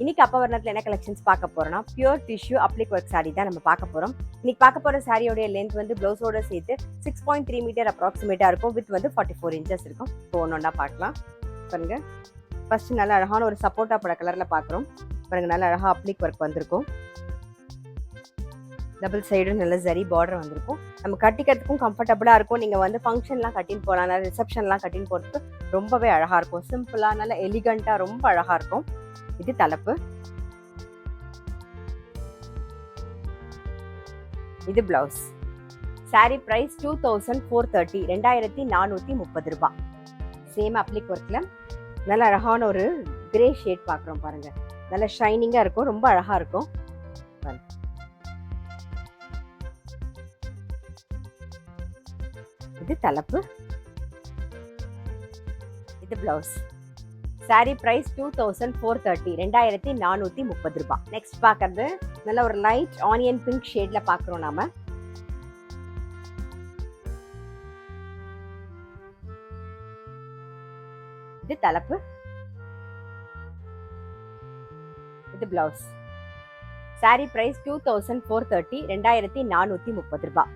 இன்னைக்கு அப்பா வர்ணத்தில் என்ன கலெக்ஷன்ஸ் பார்க்க போறோம்னா பியூர் டிஷ்யூ அப்ளிக் ஒர்க் சாரி தான் நம்ம பார்க்க போறோம். இன்னைக்கு பார்க்க போற சாரியோட லென்த் வந்து பிளவுஸோட சேர்த்து 6.3 மீட்டர் அப்ராக்சிமேட்டா இருக்கும். வித் வந்து 44 இன்ச்சஸ் இருக்கும். இப்போ ஒன்னொன்னா பார்க்கலாம். பாருங்க, ஃபர்ஸ்ட் நல்ல அழகான ஒரு சப்போட்டா பட கலர்ல பார்க்குறோம். பாருங்க, நல்ல அழகா அப்ளிக் ஒர்க் வந்திருக்கும். டபுள் சைடும் நல்ல சரி பார்டர் வந்திருக்கும். நம்ம கட்டிக்கிறதுக்கும் கம்ஃபர்டபுளாக இருக்கும். நீங்கள் வந்து ஃபங்க்ஷன்லாம் கட்டின்னு போகலாம், நல்ல ரிசப்ஷன்லாம் கட்டின்னு போகிறதுக்கு ரொம்பவே அழகாக இருக்கும். சிம்பிளாக நல்ல எலிகண்ட்டாக ரொம்ப அழகாக இருக்கும். இது தலைப்பு, இது பிளவுஸ். சாரி பிரைஸ் 2430, 2430 ரூபாய். சேம் அப்ளிக் ஒர்க்ல நல்ல அழகான ஒரு கிரே ஷேட் பார்க்குறோம். பாருங்க, நல்ல ஷைனிங்காக இருக்கும், ரொம்ப அழகாக இருக்கும். இது தலைப்பு, இது பிளவுஸ். சாரி பிரைஸ் 2430, 2430 ரூபாய். நெக்ஸ்ட் பார்க்கறது நல்ல ஒரு லைட் ஆனியன் பிங்க் ஷேட்ல பார்க்குறோம் நாம. இது தலைப்பு, இது பிளவுஸ். சாரி பிரைஸ் 2430, 2430 ரூபாய்.